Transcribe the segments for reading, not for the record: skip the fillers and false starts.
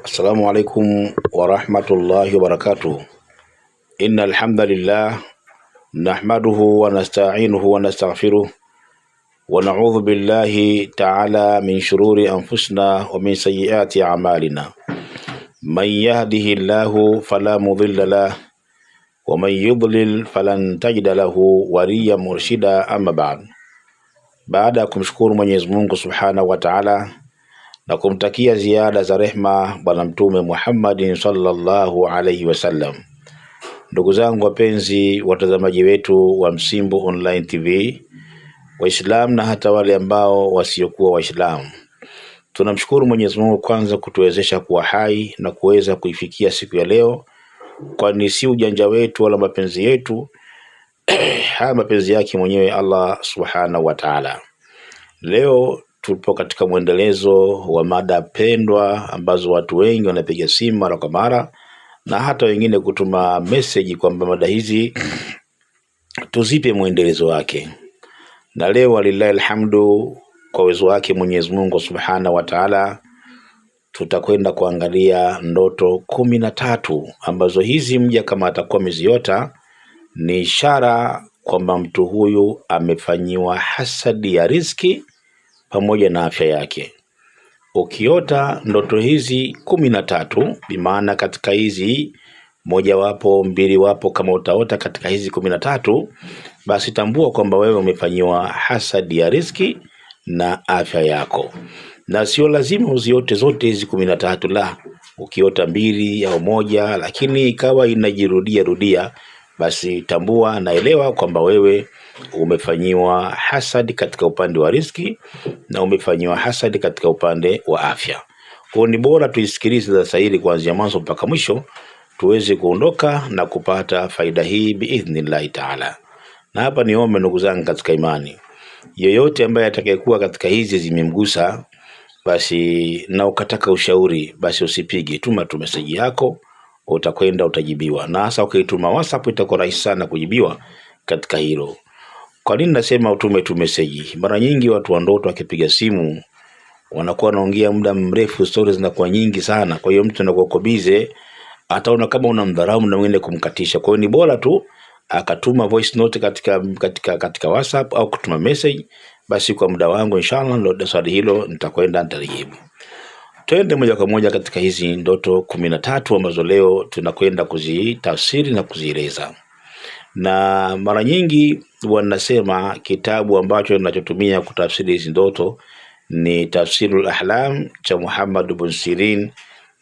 السلام عليكم ورحمة الله وبركاته. إن الحمد لله نحمده ونستعينه ونستغفره ونعوذ بالله تعالى من شرور أنفسنا ومن سيئات أعمالنا. من يهده الله فلا مضل له ومن يضلل فلن تجد له وليا مرشدا. أما baada ya kumshukuru Mwenyezi Mungu Subhanahu wa Ta'ala na kumtakia ziada za rehma bwana mtume Muhammad sallallahu alaihi wasallam. Ndugu zangu wapenzi watazamaji wetu wa Msimbo Online TV, Waislamu na hata wale ambao wasiokuwa Waislamu, tunamshukuru Mwenyezi Mungu kwanza kutuwezesha kuwa hai na kuweza kuifikia siku ya leo, kwani si ujanja wetu wala mapenzi yetu haya mapenzi yake mwenyewe Allah Subhanahu wa Ta'ala. Leo tupo katika mwendelezo wa mada pendwa ambazo watu wengi wanapiga simu mara kwa mara na hata wengine kutuma message kwamba mada hizi tuzipe mwendelezo wake. Na leo walillahi alhamdu, kwa uwezo wake Mwenyezi Mungu Subhanahu wa Ta'ala, tutakwenda kuangalia ndoto 13 ambazo hizi mja kama atakuwa ameziota ni ishara kwamba mtu huyu amefanyiwa hasadi ya riziki pamoja na afya yake. Ukiota ndoto hizi 13, bimaana katika hizi moja wapo, mbili wapo, kama utaota katika hizi 13, basi tambua kwamba wewe umefanyiwa hasadi ya riziki na afya yako. Na sio lazima uziote zote hizi 13, la. Ukiota mbili au moja lakini ikawa inajirudia, basi tambua na elewa kwamba wewe umefanyiwa hasadi katika upande wa riziki na umefanyiwa hasadi katika upande wa afya. Kwa ni bora tuisikilize sasa hili kuanzia mwanzo mpaka mwisho, tuweze kuondoka na kupata faida hii biidhnillah Ta'ala. Na hapa niombe ndugu zangu katika imani, yeyote ambaye atakayekuwa katika hizi zimemgusa, basi na ukataka ushauri, basi usipige, tuma tu message yako, utakwenda utajibiwa. Na hasa ukituma WhatsApp itakuwa rahisi sana kujibiwa katika hilo. Kwa nini nasema utume tu message? Mara nyingi watu wa ndoto wakipiga simu wanakuwa wanaongea muda mrefu, stories zinakuwa nyingi sana. Kwa hiyo mtu anakuwa busy, ataona kama unamdharau na mwende kumkatisha. Kwa hiyo ni bora tu akatuma voice note katika WhatsApp au kutuma message, basi kwa muda wangu inshallah ndio swali hilo nitakwenda nitalijibu. Twende moja kwa moja katika hizi ndoto 13 ambazo leo tunakwenda kuzitafsiri na kuzieleza. Na mara nyingi wanasema kitabu ambacho ninachotumia kutafsiri hizi ndoto ni Tafsirul Ahlam cha Muhammad ibn Sirin,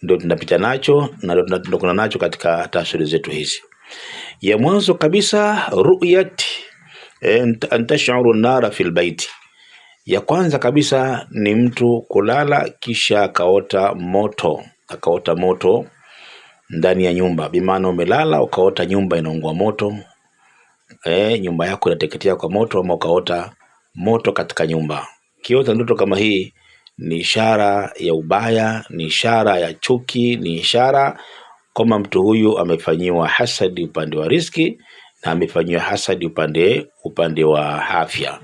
ndio tunapita nacho na ndio tunakuna nacho katika tafsiri zetu hizi. Ya mwanzo kabisa, ru'yat antash'uru an-nara fil baiti. Ya kwanza kabisa ni mtu kulala kisha akaota moto ndani ya nyumba. Bimaana umelala ukaota nyumba inaungua moto, nyumba yako inateketea kwa moto, ama ukaota moto katika nyumba. Kiota ndoto kama hii ni ishara ya ubaya, ni ishara ya chuki, ni ishara kwamba mtu huyu amefanyiwa hasadi upande wa riziki na amefanyiwa hasadi upande wa afya.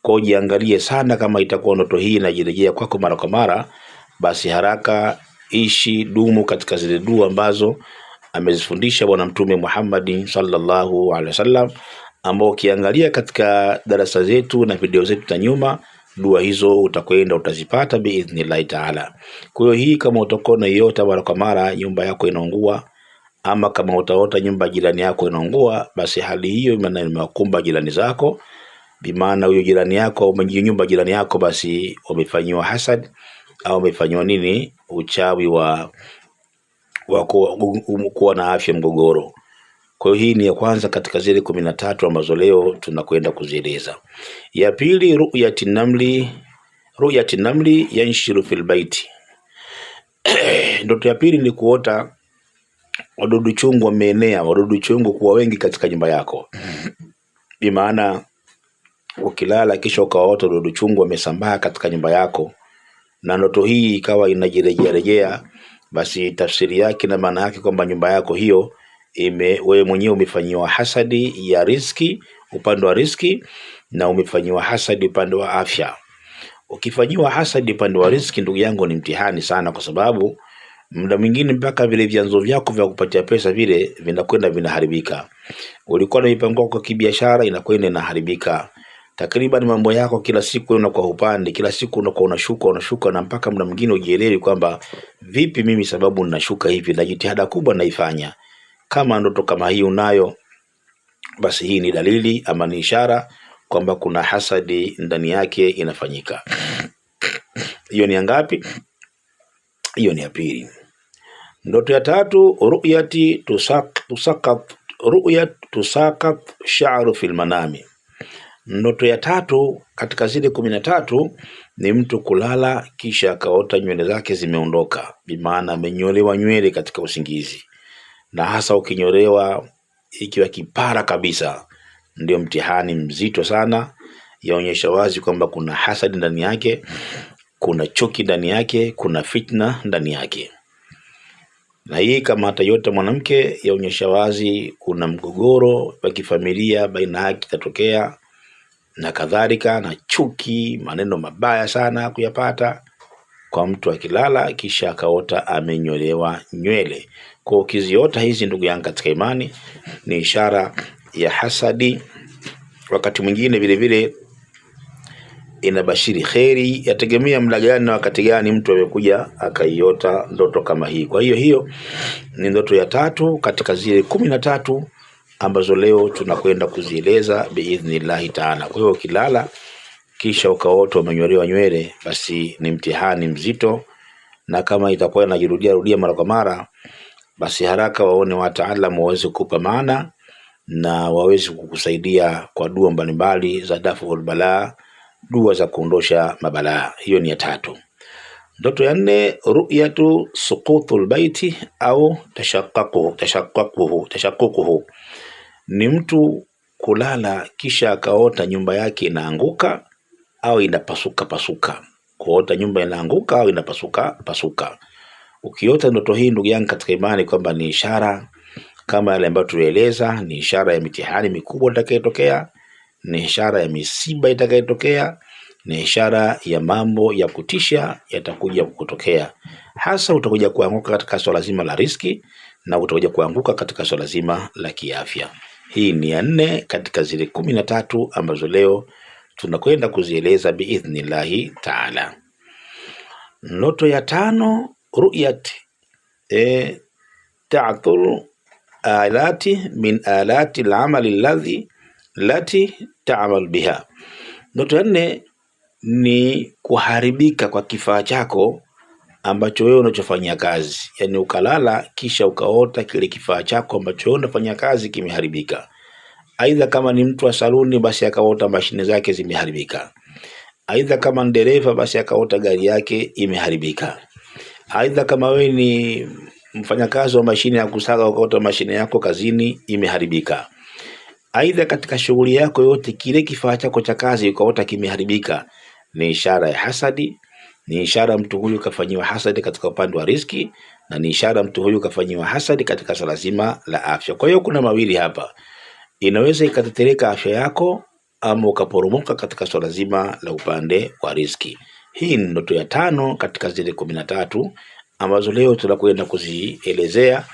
Kwa jiangalie sana, kama itakuwa ndoto hii inajirejea kwako mara kwa mara, basi haraka dumu katika zile dua ambazo amezifundisha bwana mtume Muhammad sallallahu alaihi wasallam, ambao ukiangalia katika darasa zetu na video zetu za nyuma, dua hizo utakwenda utazipata biidhnillah Ta'ala. Kwa hiyo hii kama utakuwa unaiota mara kwa mara nyumba yako inaungua, ama kama utaota nyumba jirani yako inaungua, basi hali hiyo imewakumba jirani zako. Bimaana huyo jirani yako au nyumba jirani yako basi wamefanyiwa hasad au wamefanyiwa uchawi wa kuwa na afya mgogoro. Kwa hiyo hii ni ya kwanza katika zile 13 ambazo leo tunakwenda kuzieleza. Ya pili, ru'yati namli yanshiru fil baiti. Ndoto ya pili ni kuota wadudu chungu wameenea, wadudu chungu kuwa wengi katika nyumba yako. Bimaana ukilala kisha ukaota wadudu chungu wamesambaa katika nyumba yako, na ndoto hii ikawa inajirejea, basi tafsiri yake na maana yake kwamba nyumba yako hiyo wewe mwenyewe umefanyiwa hasadi ya riziki, upande wa riziki, na umefanyiwa hasadi upande wa afya. Ukifanyiwa hasadi upande wa riziki, ndugu yangu, ni mtihani sana, kwa sababu Muda mwingine mpaka vile vyanzo vyako vya kupatia pesa vile vinakwenda vinaharibika. Ulikuwa na mipango kwa kibiashara inakwenda inaharibika. Takriban mambo yako kila siku unakuwa upande, kila siku unakuwa unashuka na mpaka muda mwingine ujielewi kwamba vipi mimi sababu ninashuka hivi, na jitihada kubwa naifanya. Kama ndoto kama hii unayo, basi hii ni dalili ama ni ishara kwamba kuna hasadi ndani yake inafanyika. Hiyo ni ngapi? Hiyo ni ya pili. Ndoto ya tatu, ru'yat tusaqat sha'ru fil manami. Ndoto ya tatu katika zile 13 ni mtu kulala kisha akaota nywele zake zimeondoka, bimaana amenyolewa nywele katika usingizi. Na hasa ukinyolewa ikiwa kipara kabisa, ndio mtihani mzito sana. Yaonyesha wazi kwamba kuna hasadi ndani yake, kuna chuki ndani yake, kuna fitna ndani yake. Na hii kama hata yote mwanamke, yaonyesha wazi kuna mgogoro wa kifamilia baina yake tatokea, na kadhalika, na chuki, maneno mabaya sana kuyapata kwa mtu akilala kisha akaota amenyolewa nywele. Kwa ukiziota hizi ndugu yangu katika imani, ni ishara ya hasadi. Wakati mwingine vile vile inabashiri kheri, yategemea muda gani na wakati gani mtu amekuja akaiota ndoto kama hii. Kwa hiyo ni ndoto ya tatu katika zile 13 ambazo leo tunakwenda kuzieleza biidhnillah taala. Kwa hiyo ukilala kisha ukaota umenyolewa nywele, basi ni mtihani mzito, na kama itakuwa inajirudia mara kwa mara, basi haraka waone wataalamu waweze kukupa maana na waweze kukusaidia kwa dua mbalimbali za daful balaa, dua za kuondosha mabalaa. Hiyo ni ya tatu. Ndoto ya 4, ru'yatu suqutul baiti au tashaqququhu. Ni mtu kulala kisha akaota nyumba yake inaanguka au inapasuka. Kuota nyumba inaanguka au inapasuka. Ukiota ndoto hii ndugu yangu katika imani, kwamba ni ishara kama yale ambayo tulieleza, ni ishara ya mitihani mikubwa itakayotokea, ni ishara ya misiba itakayotokea, ni ishara ya mambo ya kutisha yatakuja kutokea. Hasa utakuja kuanguka katika swala zima la riski, na utakuja kuanguka katika swala zima la kiafya. Hii ni ya 4 katika zile 13 ambazo leo tunakwenda kuzieleza biidhnillahi taala. Ndoto ya 5, ru'yat ta'thul alati min alati al-amali lati ta'mal biha. Ndoto ya 4 ni kuharibika kwa kifaa chako ambacho wewe unachofanyia kazi. Yani ukalala kisha ukaota kile kifaa chako ambacho wewe unafanyia kazi kimeharibika. Aidha kama ni mtu wa saluni, basi akaota mashine zake zimeharibika. Aidha kama ni dereva, basi akaota gari yake imeharibika. Aidha kama wewe ni mfanyakazi wa mashine ya kusaga, ukaota mashine yako kazini imeharibika. Aidha katika shughuli yako yote kile kifaa chako cha kazi ukaota kimeharibika, ni ishara ya hasadi, ni ishara mtu huyu kafanyiwa hasadi katika upande wa riski, na ni ishara mtu huyu kafanyiwa hasadi katika swala zima la afya. Kwa hiyo kuna mawili hapa, inaweza ikatetereka afya yako ama ukaporomoka katika swala zima la upande wa riski. Hii ni ndoto ya 5 katika zile 13 ambazo leo tunakwenda kuzielezea.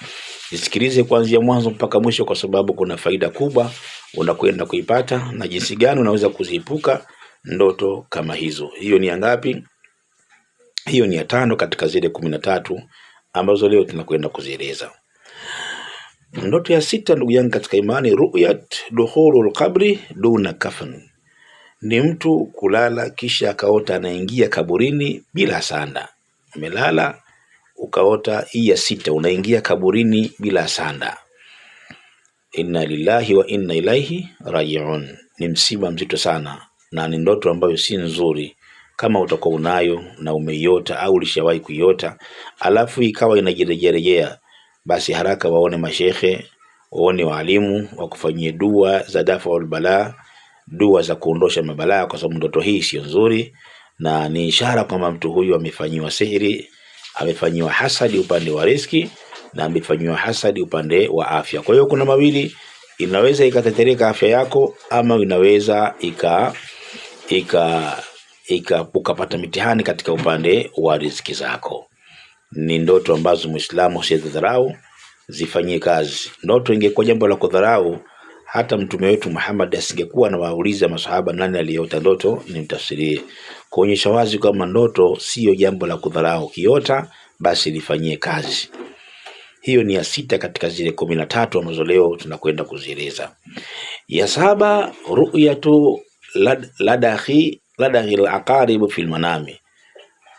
Nisikilize kuanzia mwanzo mpaka mwisho, kwa sababu kuna faida kubwa unakwenda kuipata, na jinsi gani unaweza kuziepuka ndoto kama hizo. Hiyo ni ngapi? Hiyo ni ya 5 katika zile 13 ambazo leo tunakwenda kuzieleza. Ndoto ya 6 ndugu yangu katika imani, ru'yat dukhulul qabri duna kafan. Ni mtu kulala kisha akaota anaingia kaburini bila sanda. Umelala ukaota hii ya 6, unaingia kaburini bila sanda. Inna lillahi wa inna ilaihi raji'un. Ni msiba mzito sana, na ni ndoto ambayo si nzuri. Kama utakuwa unayo na umeiota au ulishawahi kuiota alafu ikawa inajirejelea, basi haraka waone mashehe, waone walimu wakufanyie dua za dafa'ul balaa, dua za kuondosha mabalaa, kwa sababu ndoto hii sio nzuri, na ni ishara kwamba mtu huyu amefanyiwa sihiri, amefanyiwa hasadi upande wa riski, na amefanyiwa hasadi upande wa afya. Kwa hiyo kuna mawili, inaweza ikatetereka afya yako, ama inaweza ukapata mitihani katika upande wa riziki zako. ni ndoto ambazo Muislamu usizidharau, zifanyie kazi. Ndoto ingekuwa jambo la kudharau, hata mtume wetu Muhammad asingekuwa anawauliza masahaba nani aliyeota ndoto nimtafsirie. Kuonyesha wazi kama ndoto sio jambo la kudharau, kiota basi lifanyie kazi. Hiyo ni ya 6 katika zile 13 ambazo leo tunakwenda kuzieleza. Ya 7, ru'yatu ladahi al-aqarib fil manami.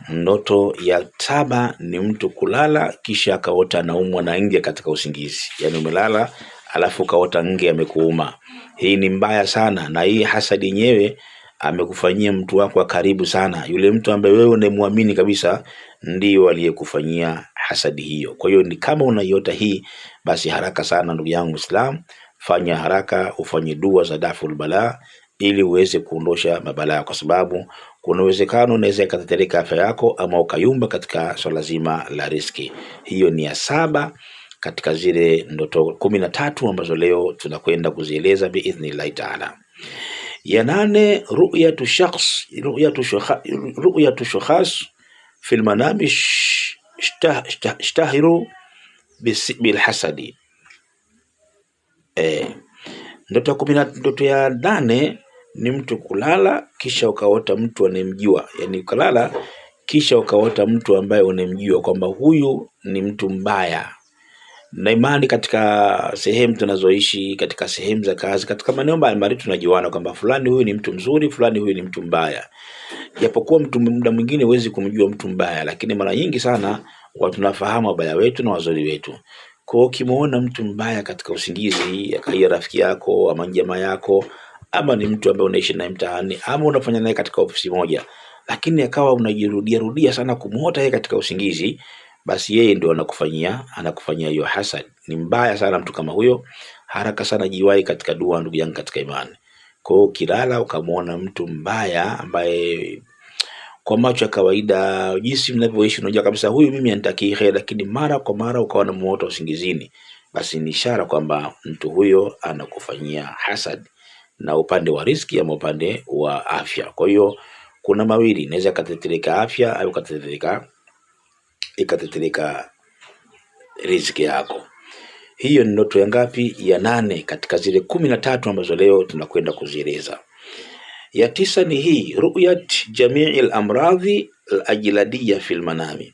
Ndoto ya 7 ni mtu kulala kisha akaota anaumwa na nge katika usingizi. Yani umelala alafu kaota nge amekuuma. Hii ni mbaya sana, na hii hasadi yenyewe amekufanyia mtu wako wa karibu sana. Yule mtu ambaye wewe unamwamini kabisa ndio aliyekufanyia hasadi hiyo. Kwa hiyo ni kama unaiota hii, basi haraka sana ndugu yangu Muislam, fanya haraka ufanye dua za daful bala ili uweze kuondosha mabalaa, kwa sababu kuna uwezekano unaweza ikatetereka afya yako ama ukayumba katika swala zima la riski. Hiyo ni ya 7 katika zile ndoto 13 ambazo leo tunakwenda kuzieleza biidhnillah taala. Ya 8, ru'yatu shakhs fil manami ishtahiru bil hasadi. Ndoto ya 8 ni mtu kulala kisha ukaota mtu anemjua. Yani ukalala kisha ukaota mtu ambaye unemjua kwamba huyu ni mtu mbaya. Na imani katika sehemu tunazoishi, katika sehemu za kazi, katika maeneo mbalimbali tunajiona kwamba fulani huyu ni mtu mzuri, fulani huyu ni mtu mbaya. Japokuwa mtu muda mwingine huwezi kumjua mtu mbaya, lakini mara nyingi sana watu tunafahamu wabaya wetu na wazuri wetu. Kwa ukimuona mtu mbaya katika usingizi, akaia rafiki yako ama jamaa yako, ama ni mtu ambaye unaishi naye mtaani, ama unafanya naye katika ofisi moja, lakini akawa unajirudia sana kumuota yeye katika usingizi, basi yeye ndio anakufanyia hiyo hasad. Ni mbaya sana mtu kama huyo. Haraka sana jiwai katika dua ndugu yangu katika imani. Kwa hiyo kilala ukamuona mtu mbaya ambaye kwa macho ya kawaida jinsi mnavyoishi unajua kabisa huyu mimi anitaki khair, lakini mara kwa mara ukawa unamuota usingizini, basi ni ishara kwamba mtu huyo anakufanyia hasad, na upande wa riski ama upande wa afya. Kwa hiyo kuna mawili, inaweza katetereka afya au ikatetereka riziki yako. Hiyo ni ndoto ya ngapi? Ya 8 katika zile 13 ambazo leo tunakwenda kuzieleza. Ya 9 ni hii, ru'yat jami'il amradhi al-ajladiyya fil manami.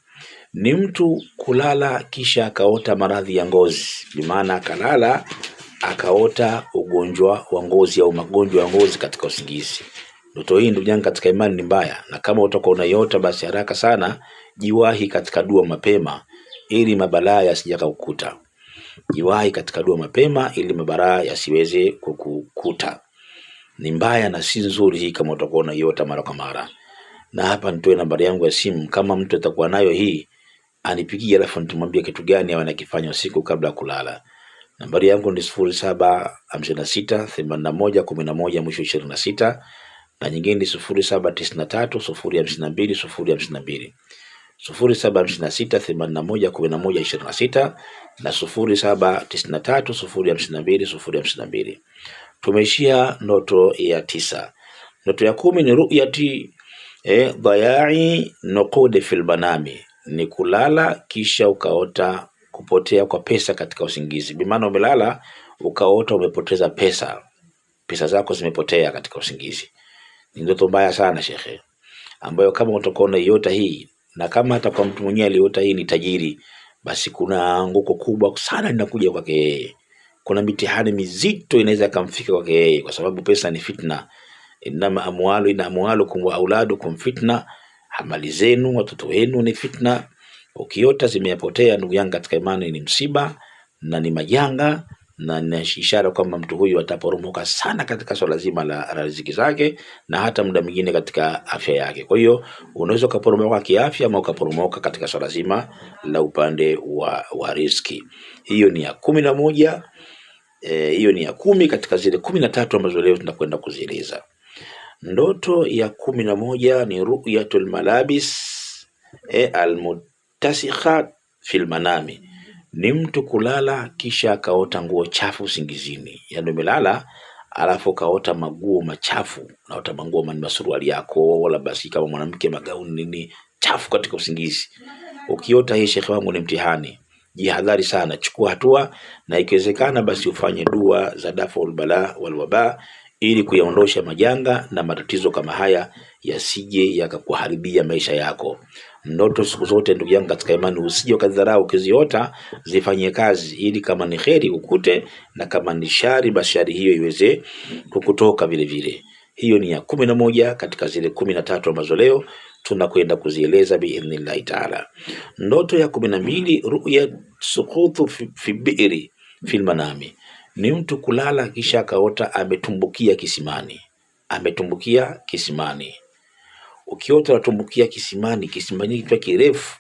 Ni mtu kulala kisha akaota maradhi ya ngozi. Bimaana akalala akaota ugonjwa wa ngozi au magonjwa ya ngozi katika usingizi. Ndoto hii ndugu yangu katika imani ni mbaya, na kama utakuwa unaiota basi haraka sana jiwahi katika dua mapema ili mabalaa yasijakakukuta. Jiwahi katika dua mapema ili mabalaa yasiweze kukukuta. Ni mbaya na si nzuri hii kama utakuwa unaiota mara kwa mara. Na hapa nitoe nambari yangu ya simu, kama mtu atakuwa nayo hii anipigie, alafu nitamwambia kitu gani awe anakifanya usiku kabla kulala. Nambari yangu ni 07568111 mwisho 26, na nyingine ni 0793052052 0756811126 na 0793052052. Tumeishia ndoto ya 9. Ndoto ya 10 ni ru'yati dhayai nuqud fil manami. Ni kulala kisha ukaota kupotea kwa pesa katika usingizi. Bimaana umelala ukaota umepoteza pesa zako zimepotea katika usingizi. Ni ndoto mbaya sana shekhe, ambayo kama utakuwa unaiota hii, na kama hata kwa mtu mwenyewe aliota hii ni tajiri, basi kuna anguko kubwa sana linakuja kwake yeye. Kuna mitihani mizito inaweza kumfika kwake yeye, kwa sababu pesa ni fitna. Inama amwalukum wa auladukum fitna, amali zenu watoto wenu ni fitna. Ukiota zimepotea ndugu yangu katika imani ni msiba na ni majanga, na ni ishara kwamba mtu huyu ataporomoka sana katika swala zima la riziki zake na hata muda mwingine katika afya yake. Kwa hiyo unaweza kuporomoka kiafya ama ukaporomoka katika swala zima la upande wa riziki. Hiyo ni ya 11. Hiyo ni ya 10 katika zile 13 ambazo leo tunakwenda kuzieleza. Ndoto ya 11 ni ru'yatul malabis almuttasikha fil manami. Ni mtu kulala kisha akaota nguo chafu usingizini. Yaani umelala alafu kaota maguo machafu, naota manguo masuruali yako wala basi kama mwanamke magauni nini chafu katika usingizi. Ukiota hii shekhe wangu ni mtihani, jihadhari sana, chukua hatua, na ikiwezekana basi ufanye dua za daful bala wal waba, ili kuyaondosha majanga na matatizo kama haya yasije yakakuharibia maisha yako. Ndoto siku zote ndugu yangu katika imani, usije ukadharau, ukiziota zifanyie kazi, ili kama ni kheri ukute, na kama ni shari basi shari hiyo iweze kukutoka vile vile. Hiyo ni ya 11 katika zile 13 ambazo leo tunakwenda kuzieleza biidhnillahi taala. Ndoto ya 12, ruya sukutu fi bi'ri fil manami, ni mtu kulala kisha akaota ametumbukia kisimani. Ametumbukia kisimani. Ukiota unatumbukia kisimani, kisimani kitu kirefu,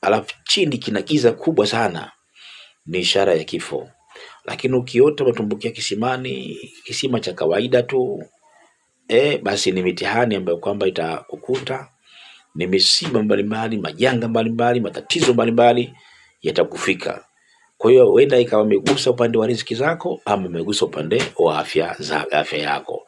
alafu chini kina giza kubwa sana, ni ishara ya kifo. Lakini ukiota unatumbukia kisimani, kisima cha kawaida tu, basi ni mitihani ambayo kwamba itakukuta, ni misiba mbalimbali, majanga mbalimbali, matatizo mbalimbali yatakufika. Kwa hiyo wenda ikawa imegusa upande wa riziki zako, ama imegusa upande wa afya yako.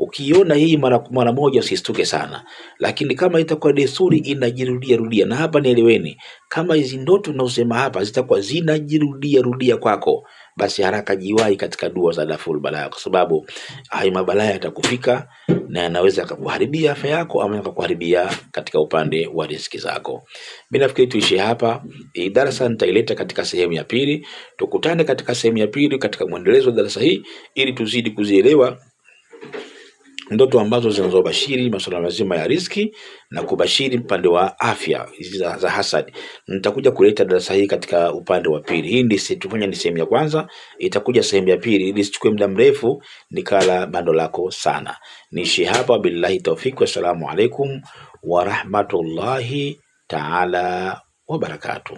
Ukiona hii mara moja usistuke sana, lakini kama itakuwa desturi inajirudia, na hapa nieleweni, kama hizi ndoto tunazosema hapa zitakuwa zinajirudia kwako, basi haraka jiwahi katika dua za daful balaa, kwa sababu hai mabalaa yatakufika na yanaweza kukuharibia afya yako, ama kukuharibia katika upande wa riziki zako. Mimi nafikiri tuishi hapa. Darasa nitaileta katika sehemu ya pili. Tukutane katika sehemu ya pili katika mwendelezo wa darasa hii, ili tuzidi kuzielewa ndoto ambazo zinazobashiri masuala mazima ya riziki na kubashiri upande wa afya za hasad. Nitakuja kuleta darasa hii katika upande wa pili. Hii ndio tufanya ni sehemu ya kwanza, itakuja sehemu ya pili, ili sichukue muda mrefu nikala bando lako sana. Niishi hapa, billahi tawfik, wassalamu alaikum wa rahmatullahi ta'ala wa barakatuh.